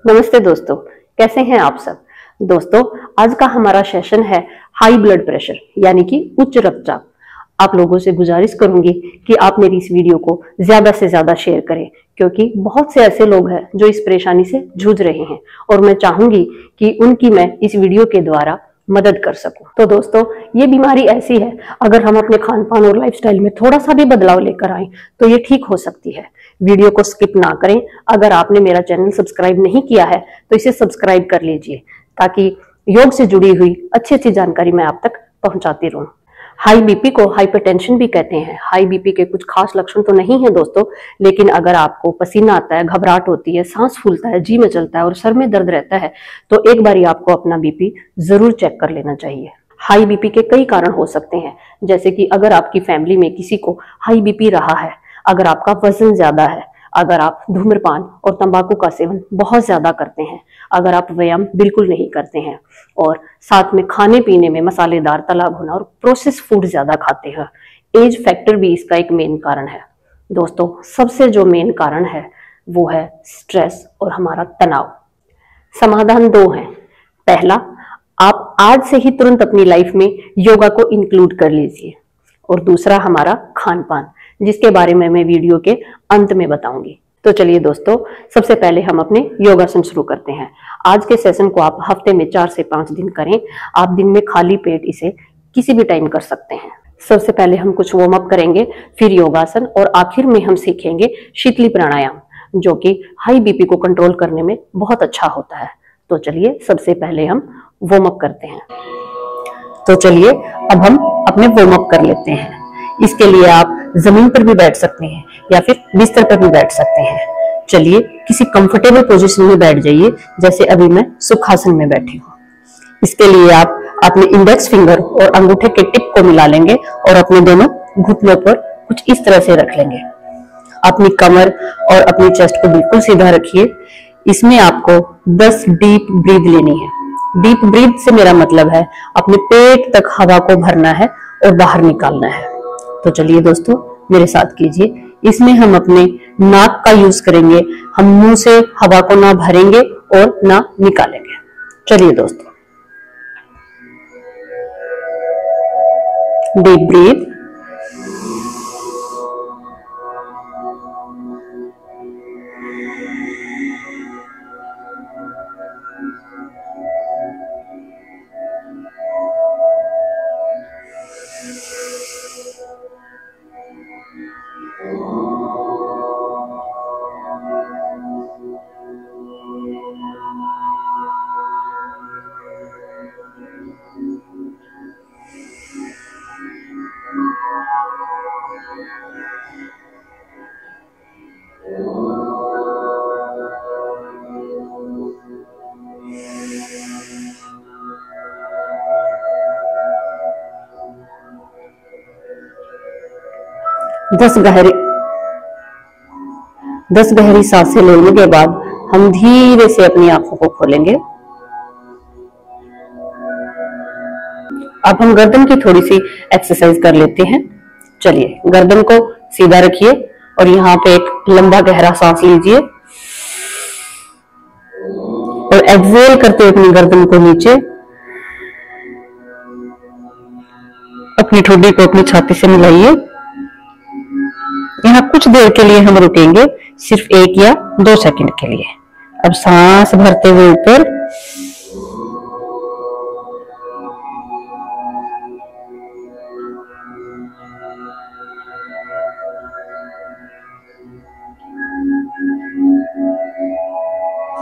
नमस्ते दोस्तों, कैसे हैं आप सब। दोस्तों, आज का हमारा सेशन है हाई ब्लड प्रेशर यानी कि उच्च रक्तचाप। आप लोगों से गुजारिश करूंगी कि आप मेरी इस वीडियो को ज्यादा से ज्यादा शेयर करें, क्योंकि बहुत से ऐसे लोग हैं जो इस परेशानी से जूझ रहे हैं और मैं चाहूंगी कि उनकी मैं इस वीडियो के द्वारा मदद कर सकूं। तो दोस्तों, ये बीमारी ऐसी है, अगर हम अपने खान पान और लाइफस्टाइल में थोड़ा सा भी बदलाव लेकर आए तो ये ठीक हो सकती है। वीडियो को स्किप ना करें। अगर आपने मेरा चैनल सब्सक्राइब नहीं किया है तो इसे सब्सक्राइब कर लीजिए, ताकि योग से जुड़ी हुई अच्छी अच्छी जानकारी मैं आप तक पहुंचाती रहूं। हाई बीपी को हाइपरटेंशन भी कहते हैं। हाई बीपी के कुछ खास लक्षण तो नहीं है दोस्तों, लेकिन अगर आपको पसीना आता है, घबराहट होती है, सांस फूलता है, जी मचलता है और सर में दर्द रहता है, तो एक बारी आपको अपना बीपी जरूर चेक कर लेना चाहिए। हाई बीपी के कई कारण हो सकते हैं, जैसे कि अगर आपकी फैमिली में किसी को हाई बीपी रहा है, अगर आपका वजन ज्यादा है, अगर आप धूम्रपान और तंबाकू का सेवन बहुत ज्यादा करते हैं, अगर आप व्यायाम बिल्कुल नहीं करते हैं और साथ में खाने पीने में मसालेदार, तला भुना और प्रोसेस फूड ज्यादा खाते हैं। एज फैक्टर भी इसका एक मेन कारण है। दोस्तों, सबसे जो मेन कारण है वो है स्ट्रेस और हमारा तनाव। समाधान दो हैं। पहला, आप आज से ही तुरंत अपनी लाइफ में योगा को इंक्लूड कर लीजिए, और दूसरा हमारा खान पान, जिसके बारे में मैं वीडियो के अंत में बताऊंगी। तो चलिए दोस्तों, सबसे पहले हम अपने योगासन शुरू करते हैं। आज के सेशन को आप हफ्ते में 4 से 5 दिन करें। आप दिन में खाली पेट इसे किसी भी टाइम कर सकते हैं। सबसे पहले हम कुछ वार्म अप करेंगे, फिर योगासन, और आखिर में हम सीखेंगे शीतली प्राणायाम, जो कि हाई बीपी को कंट्रोल करने में बहुत अच्छा होता है। तो चलिए सबसे पहले हम वार्म अप करते हैं। तो चलिए अब हम अपने वार्म अप कर लेते हैं। इसके लिए आप जमीन पर भी बैठ सकते हैं या फिर बिस्तर पर भी बैठ सकते हैं। चलिए किसी कंफर्टेबल पोजीशन में बैठ जाइए, जैसे अभी मैं सुखासन में बैठी हूँ। इसके लिए आप अपने इंडेक्स फिंगर और अंगूठे के टिप को मिला लेंगे और अपने दोनों घुटनों पर कुछ इस तरह से रख लेंगे। अपनी कमर और अपनी चेस्ट को बिल्कुल सीधा रखिए। इसमें आपको 10 डीप ब्रीथ लेनी है। डीप ब्रीथ से मेरा मतलब है अपने पेट तक हवा को भरना है और बाहर निकालना है। तो चलिए दोस्तों, मेरे साथ कीजिए। इसमें हम अपने नाक का यूज करेंगे। हम मुंह से हवा को ना भरेंगे और ना निकालेंगे। चलिए दोस्तों, डीप ब्रीथ, दस गहरी सांसें लेने के बाद हम धीरे से अपनी आंखों को खोलेंगे। अब हम गर्दन की थोड़ी सी एक्सरसाइज कर लेते हैं। चलिए, गर्दन को सीधा रखिए और यहाँ पे एक लंबा गहरा सांस लीजिए और एक्सहेल करते हुए अपनी गर्दन को नीचे, अपनी ठोडी को अपनी छाती से मिलाइए। यहाँ कुछ देर के लिए हम रुकेंगे, सिर्फ 1 या 2 सेकंड के लिए। अब सांस भरते हुए ऊपर,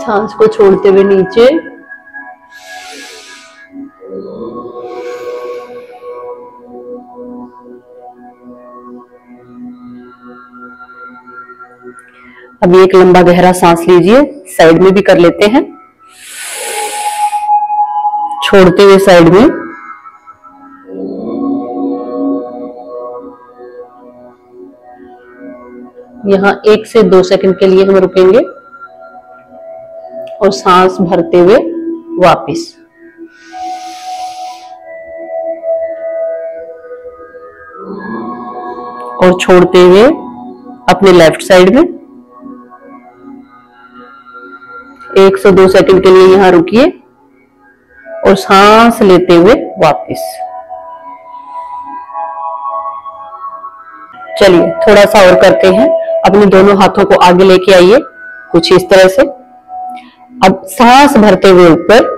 सांस को छोड़ते हुए नीचे, अभी एक लंबा गहरा सांस लीजिए। साइड में भी कर लेते हैं, छोड़ते हुए साइड में। यहाँ 1 से 2 सेकंड के लिए हम रुकेंगे और सांस भरते हुए वापस। और छोड़ते हुए अपने लेफ्ट साइड में 102 सेकंड के लिए यहां रुकिए और सांस लेते हुए वापस। चलिए थोड़ा सा और करते हैं। अपने दोनों हाथों को आगे लेके आइए कुछ इस तरह से। अब सांस भरते हुए ऊपर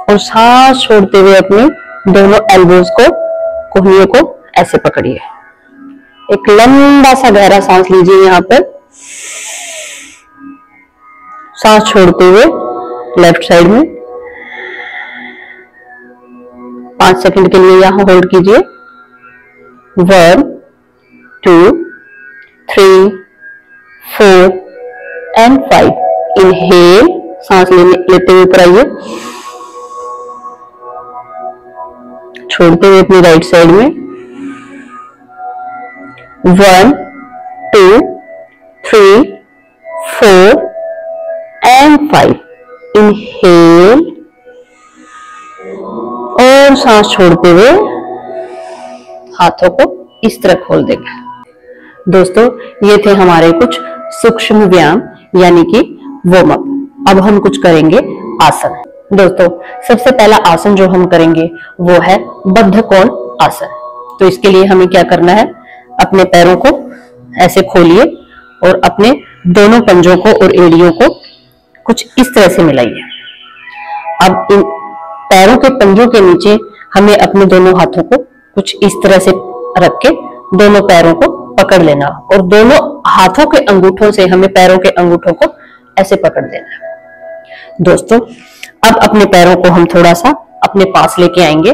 और सांस छोड़ते हुए अपने दोनों एल्बोज को, कोहनियों को ऐसे पकड़िए। एक लंबा सा गहरा सांस लीजिए यहां पर। सांस छोड़ते हुए लेफ्ट साइड में 5 सेकंड के लिए यहां होल्ड कीजिए। 1 2 3 4 एंड 5। इनहेल, सांस लेते हुए ऊपर आइए, छोड़ते हुए अपनी राइट साइड में। 1 2 3 4 एंड 5। इनहेल और सांस छोड़ते हुए हाथों को इस तरह खोल देगा। दोस्तों ये थे हमारे कुछ सूक्ष्म व्यायाम यानी कि वार्म अप। अब हम कुछ करेंगे आसन। दोस्तों सबसे पहला आसन जो हम करेंगे वो है बद्ध कोण आसन। तो इसके लिए हमें क्या करना है, अपने पैरों को ऐसे खोलिए और अपने दोनों पंजों को और एड़ियों को कुछ इस तरह से मिलाइए। अब इन पैरों के पंजों के नीचे हमें अपने दोनों हाथों को कुछ इस तरह से रख के दोनों पैरों को पकड़ लेना और दोनों हाथों के अंगूठों से हमें पैरों के अंगूठों को ऐसे पकड़ देना है। दोस्तों अब अपने पैरों को हम थोड़ा सा अपने पास लेके आएंगे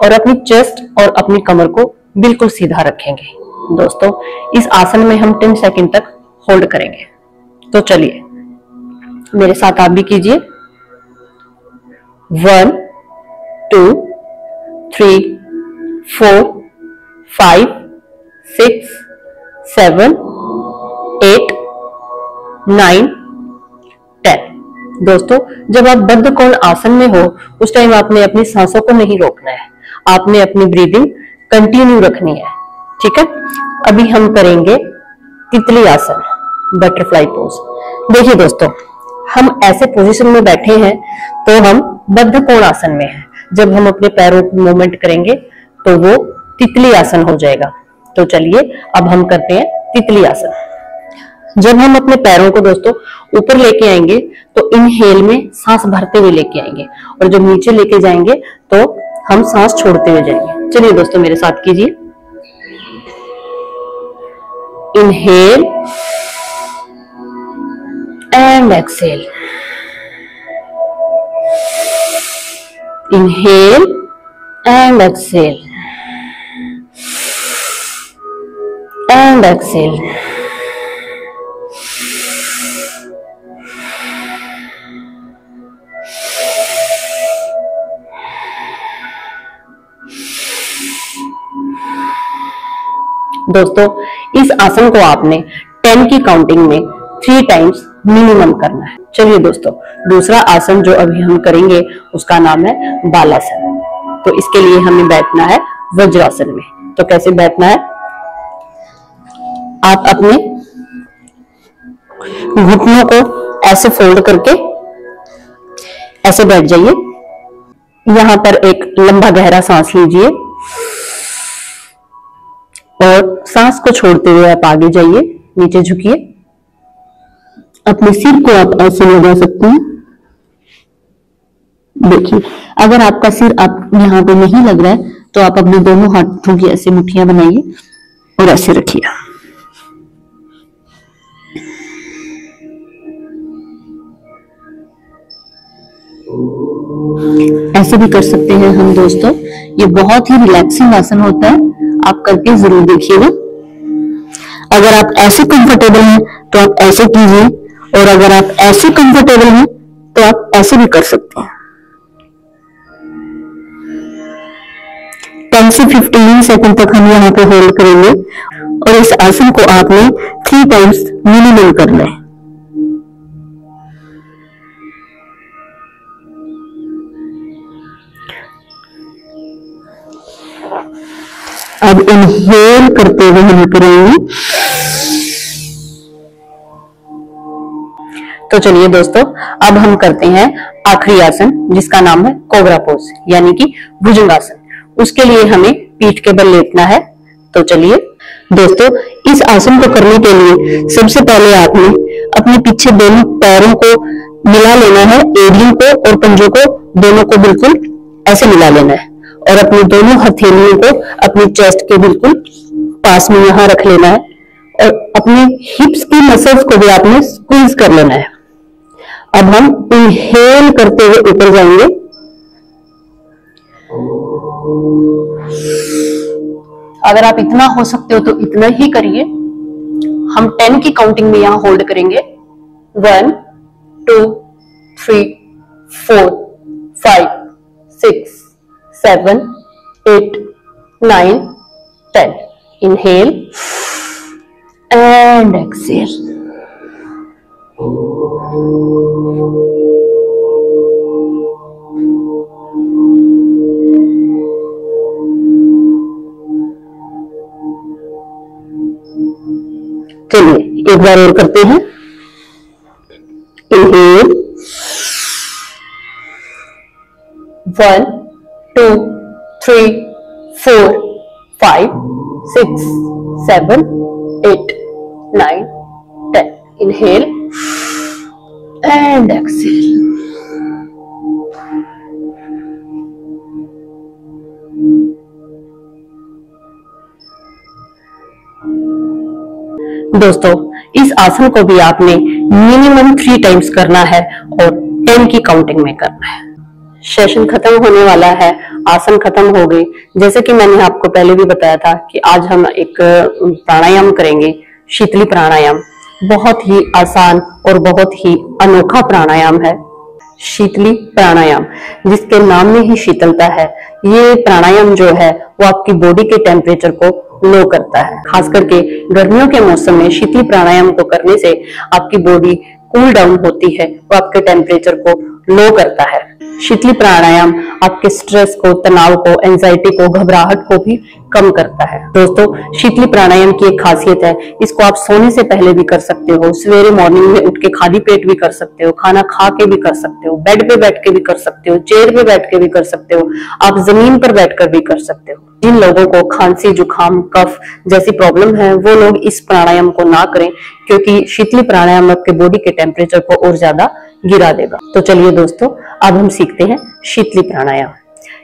और अपनी चेस्ट और अपनी कमर को बिल्कुल सीधा रखेंगे। दोस्तों इस आसन में हम 10 सेकंड तक होल्ड करेंगे। तो चलिए मेरे साथ आप भी कीजिए। 1 2 3 4 5 6 7 8 9 10। दोस्तों जब आप बद्ध कोण आसन में हो उस टाइम आपने अपनी सांसों को नहीं रोकना है, आपने अपनी ब्रीदिंग कंटिन्यू रखनी है। ठीक है, अभी हम करेंगे तितली आसन, बटरफ्लाई पोज। देखिए दोस्तों हम ऐसे पोजीशन में बैठे हैं तो हम बद्ध कोण आसन में हैं। जब हम अपने पैरों को मूवमेंट करेंगे तो वो तितली आसन हो जाएगा। तो चलिए अब हम करते हैं तितली आसन। जब हम अपने पैरों को दोस्तों ऊपर लेके आएंगे तो इनहेल में सांस भरते हुए लेके आएंगे और जब नीचे लेके जाएंगे तो हम सांस छोड़ते हुए जाएंगे। चलिए दोस्तों मेरे साथ कीजिए। Inhale and exhale, inhale and exhale and exhale। दोस्तों इस आसन को आपने 10 की काउंटिंग में 3 टाइम्स मिनिमम करना है। चलिए दोस्तों दूसरा आसन जो अभी हम करेंगे उसका नाम है बालासन। तो इसके लिए हमें बैठना है वज्रासन में। तो कैसे बैठना है, आप अपने घुटनों को ऐसे फोल्ड करके ऐसे बैठ जाइए। यहां पर एक लंबा गहरा सांस लीजिए और सांस को छोड़ते हुए आप आगे जाइए, नीचे झुकिए। अपने सिर को आप ऐसे लगा सकते हैं। देखिए अगर आपका सिर आप यहाँ पे नहीं लग रहा है तो आप अपने दोनों हाथों की ऐसे मुट्ठियां बनाइए और ऐसे रखिए। ऐसे भी कर सकते हैं हम दोस्तों। ये बहुत ही रिलैक्सिंग आसन होता है, आप करके जरूर देखिएगा। अगर आप ऐसे कंफर्टेबल हैं तो आप ऐसे कीजिए और अगर आप ऐसे कंफर्टेबल हैं तो आप ऐसे भी कर सकते हैं। 10 से 15 सेकंड तक हम यहाँ पे होल्ड करेंगे और इस आसन को आपने 3 टाइम्स मिनिमम करना है। अब इनहेल करते हुए हम करेंगे तो चलिए दोस्तों, अब हम करते हैं आखिरी आसन जिसका नाम है कोबरा पोज यानी कि भुजंगासन। उसके लिए हमें पीठ के बल लेटना है। तो चलिए दोस्तों, इस आसन को करने के लिए सबसे पहले आपने अपने पीछे दोनों पैरों को मिला लेना है, एड़ियों को और पंजों को दोनों को बिल्कुल ऐसे मिला लेना है और अपनी दोनों हथेलियों को अपनी चेस्ट के बिल्कुल पास में यहां रख लेना है और अपनी हिप्स की मसल्स को भी आपने स्क्वीज कर लेना है। अब हम इनहेल करते हुए ऊपर जाएंगे, अगर आप इतना हो सकते हो तो इतना ही करिए। हम 10 की काउंटिंग में यहां होल्ड करेंगे। 1 2 3 4 5 6 7 8 9 10। Inhale and exhale. चलिए एक बार और करते हैं। इनहेल 1 2 3 4 5 6 7 8 9 10। Inhale and exhale. दोस्तों, इस आसन को भी आपने मिनिमम 3 टाइम्स करना है और 10 की काउंटिंग में करना है। सेशन खत्म होने वाला है, आसन खत्म हो गए। जैसे कि मैंने आपको पहले भी बताया था कि आज हम एक प्राणायाम करेंगे, शीतली प्राणायाम। बहुत ही आसान और बहुत ही अनोखा प्राणायाम है शीतली प्राणायाम, जिसके नाम में ही शीतलता है। ये प्राणायाम जो है वो आपकी बॉडी के टेम्परेचर को लो करता है। खास करके गर्मियों के मौसम में शीतली प्राणायाम को करने से आपकी बॉडी कूल डाउन होती है, वो आपके टेम्परेचर को लो करता है। शीतली प्राणायाम आपके स्ट्रेस को, तनाव को, एंजाइटी को, घबराहट को भी कम करता है। दोस्तों, शीतली प्राणायाम की एक खासियत है, इसको आप सोने से पहले भी कर सकते हो, सवेरे मॉर्निंग में उठ के खाली पेट भी कर सकते हो, खाना खा के भी कर सकते हो, बेड पे बैठ के भी कर सकते हो, चेयर पे बैठ के भी कर सकते हो, आप जमीन पर बैठकर भी कर सकते हो। जिन लोगों को खांसी, जुकाम, कफ जैसी प्रॉब्लम है वो लोग इस प्राणायाम को ना करें, क्योंकि शीतली प्राणायाम आपके बॉडी के टेम्परेचर को और ज्यादा गिरा देगा। तो चलिए दोस्तों, अब हम सीखते हैं शीतली प्राणायाम।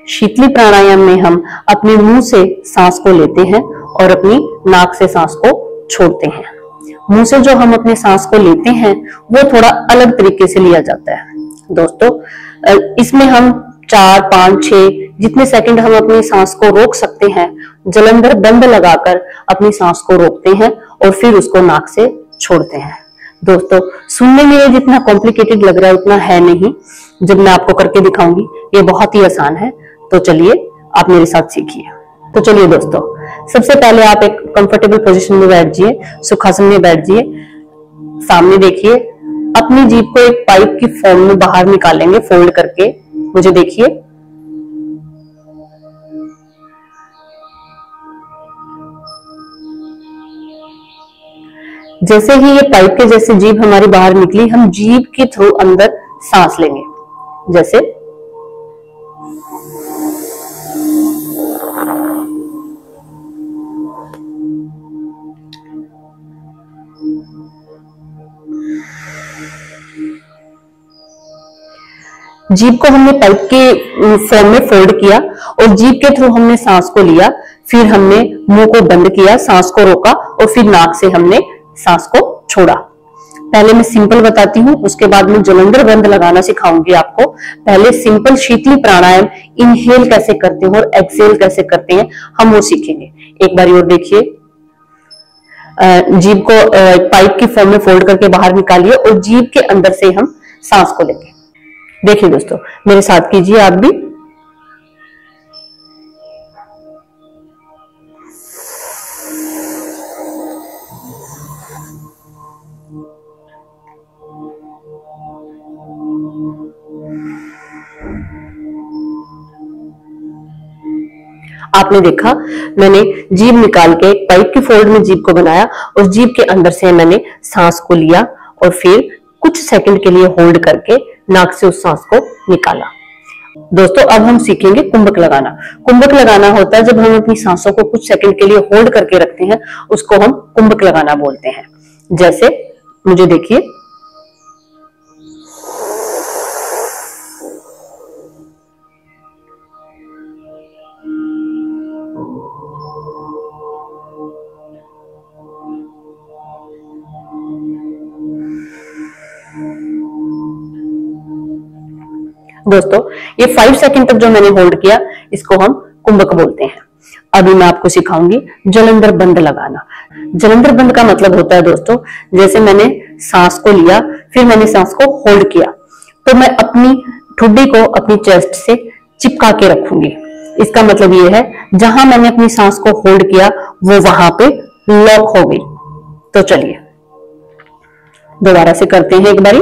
शीतली प्राणायाम में हम अपने मुंह से सांस को लेते हैं और अपनी नाक से सांस को छोड़ते हैं। मुंह से जो हम अपने सांस को लेते हैं वो थोड़ा अलग तरीके से लिया जाता है। दोस्तों, इसमें हम 4 5 6 जितने सेकंड हम अपनी सांस को रोक सकते हैं, जलंधर बंद लगाकर अपनी सांस को रोकते हैं और फिर उसको नाक से छोड़ते हैं। दोस्तों, सुनने में ये जितना कॉम्प्लिकेटेड लग रहा है उतना है नहीं। जब मैं आपको करके दिखाऊंगी, ये बहुत ही आसान है। तो चलिए आप मेरे साथ सीखिए। तो चलिए दोस्तों, सबसे पहले आप एक कंफर्टेबल पोजीशन में बैठ जाइए, सुखासन में बैठ जाइए। सामने देखिए, अपनी जीभ को एक पाइप की फॉर्म में बाहर निकालेंगे, फोल्ड करके। मुझे देखिए, जैसे ही ये पाइप के जैसे जीभ हमारी बाहर निकली, हम जीभ के थ्रू अंदर सांस लेंगे। जैसे जीभ को हमने पाइप के फॉर्म में फोल्ड किया और जीभ के थ्रू हमने सांस को लिया, फिर हमने मुंह को बंद किया, सांस को रोका और फिर नाक से हमने सांस को छोड़ा। पहले मैं सिंपल बताती हूँ, उसके बाद मैं जलंधर बंद लगाना सिखाऊंगी आपको। पहले सिंपल शीतली प्राणायाम इनहेल कैसे करते हैं और एक्सेल कैसे करते हैं हम वो सीखेंगे। एक बार और देखिए, जीभ को पाइप की फॉर्म में फोल्ड करके बाहर निकालिए और जीभ के अंदर से हम सांस को लेंगे। देखिए दोस्तों, मेरे साथ कीजिए आप भी। आपने देखा, मैंने जीभ निकाल के पाइप की फोल्ड में जीभ को बनाया और जीभ के अंदर से मैंने सांस को लिया और फिर कुछ सेकंड के लिए होल्ड करके नाक से उस सांस को निकाला। दोस्तों अब हम सीखेंगे कुंभक लगाना। कुंभक लगाना होता है जब हम अपनी सांसों को कुछ सेकंड के लिए होल्ड करके रखते हैं, उसको हम कुंभक लगाना बोलते हैं। जैसे मुझे देखिए, दोस्तों ये 5 सेकंड तक जो मैंने होल्ड किया, इसको हम कुंभक बोलते हैं। अभी मैं आपको सिखाऊंगी जलंधर बंद लगाना। जलंधर बंद का मतलब होता है दोस्तों, जैसे मैंने सांस को लिया, फिर मैंने सांस को होल्ड किया, तो मैं अपनी ठुड्डी को अपनी चेस्ट से चिपका के रखूंगी। इसका मतलब ये है, जहां मैंने अपनी सांस को होल्ड किया वो वहां पे लॉक हो गई। तो चलिए दोबारा से करते हैं एक बारी।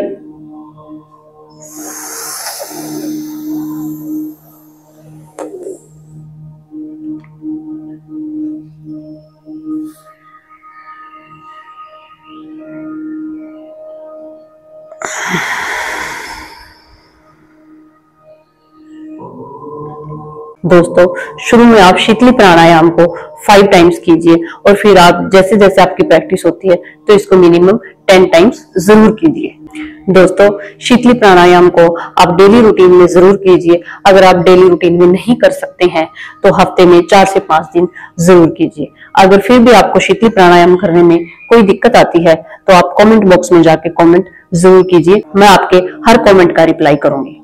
दोस्तों शुरू में आप शीतली प्राणायाम को 5 टाइम्स कीजिए और फिर आप जैसे जैसे आपकी प्रैक्टिस होती है तो इसको मिनिमम 10 टाइम्स जरूर कीजिए। दोस्तों शीतली प्राणायाम को आप डेली रूटीन में जरूर कीजिए। अगर आप डेली रूटीन में नहीं कर सकते हैं तो हफ्ते में 4 से 5 दिन जरूर कीजिए। अगर फिर भी आपको शीतली प्राणायाम करने में कोई दिक्कत आती है तो आप कमेंट बॉक्स में जाके कमेंट जरूर कीजिए, मैं आपके हर कमेंट का रिप्लाई करूंगी।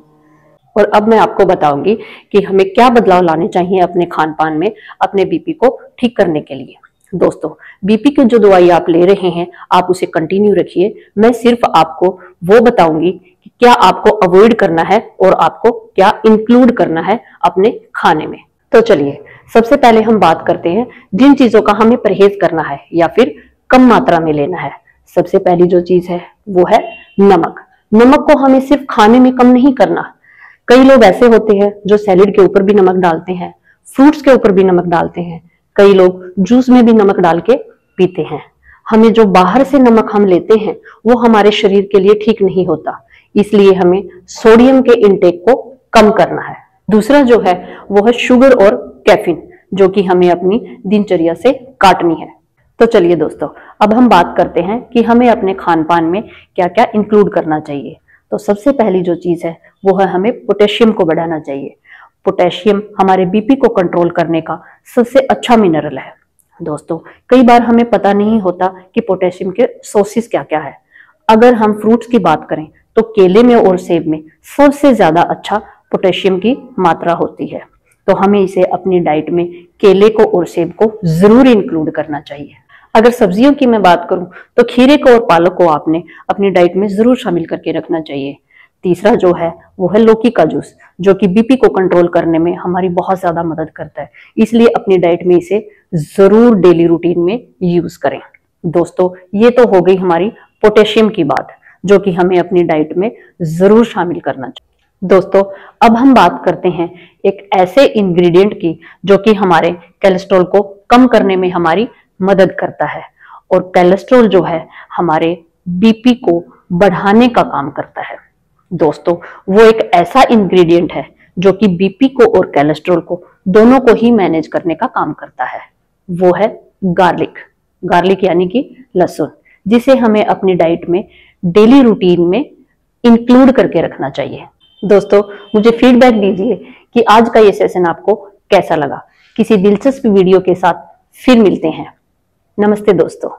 और अब मैं आपको बताऊंगी कि हमें क्या बदलाव लाने चाहिए अपने खान पान में अपने बीपी को ठीक करने के लिए। दोस्तों बीपी की जो दवाई आप ले रहे हैं आप उसे कंटिन्यू रखिए। मैं सिर्फ आपको वो बताऊंगी कि क्या आपको अवॉइड करना है और आपको क्या इंक्लूड करना है अपने खाने में। तो चलिए सबसे पहले हम बात करते हैं जिन चीजों का हमें परहेज करना है या फिर कम मात्रा में लेना है। सबसे पहली जो चीज है वो है नमक। नमक को हमें सिर्फ खाने में कम नहीं करना। कई लोग ऐसे होते हैं जो सैलेड के ऊपर भी नमक डालते हैं, फ्रूट्स के ऊपर भी नमक डालते हैं, कई लोग जूस में भी नमक डाल के पीते हैं। हमें जो बाहर से नमक हम लेते हैं वो हमारे शरीर के लिए ठीक नहीं होता, इसलिए हमें सोडियम के इंटेक को कम करना है। दूसरा जो है वो है शुगर और कैफीन, जो कि हमें अपनी दिनचर्या से काटनी है। तो चलिए दोस्तों अब हम बात करते हैं कि हमें अपने खान पान में क्या क्या इंक्लूड करना चाहिए। तो सबसे पहली जो चीज है वो है हमें पोटेशियम को बढ़ाना चाहिए। पोटेशियम हमारे बीपी को कंट्रोल करने का सबसे अच्छा मिनरल है। दोस्तों कई बार हमें पता नहीं होता कि पोटेशियम के सोर्सेस क्या क्या है। अगर हम फ्रूट्स की बात करें तो केले में और सेब में सबसे ज्यादा अच्छा पोटेशियम की मात्रा होती है, तो हमें इसे अपनी डाइट में केले को और सेब को जरूर इंक्लूड करना चाहिए। अगर सब्जियों की मैं बात करूं तो खीरे को और पालक को आपने अपनी डाइट में जरूर शामिल करके रखना चाहिए। तीसरा जो है वो है लौकी का जूस, जो कि बीपी को कंट्रोल करने में हमारी बहुत ज्यादा मदद करता है, इसलिए अपनी डाइट में इसे जरूर डेली रूटीन में यूज करें। दोस्तों ये तो हो गई हमारी पोटेशियम की बात, जो कि हमें अपनी डाइट में जरूर शामिल करना चाहिए। दोस्तों अब हम बात करते हैं एक ऐसे इंग्रेडिएंट की जो कि हमारे कोलेस्ट्रॉल को कम करने में हमारी मदद करता है। और कोलेस्ट्रॉल जो है हमारे बीपी को बढ़ाने का काम करता है। दोस्तों वो एक ऐसा इंग्रेडिएंट है जो कि बीपी को और कोलेस्ट्रॉल को दोनों को ही मैनेज करने का काम करता है। वो है गार्लिक। गार्लिक यानी कि लहसुन, जिसे हमें अपनी डाइट में डेली रूटीन में इंक्लूड करके रखना चाहिए। दोस्तों मुझे फीडबैक दीजिए कि आज का ये सेशन आपको कैसा लगा। किसी दिलचस्प वीडियो के साथ फिर मिलते हैं। नमस्ते दोस्तों।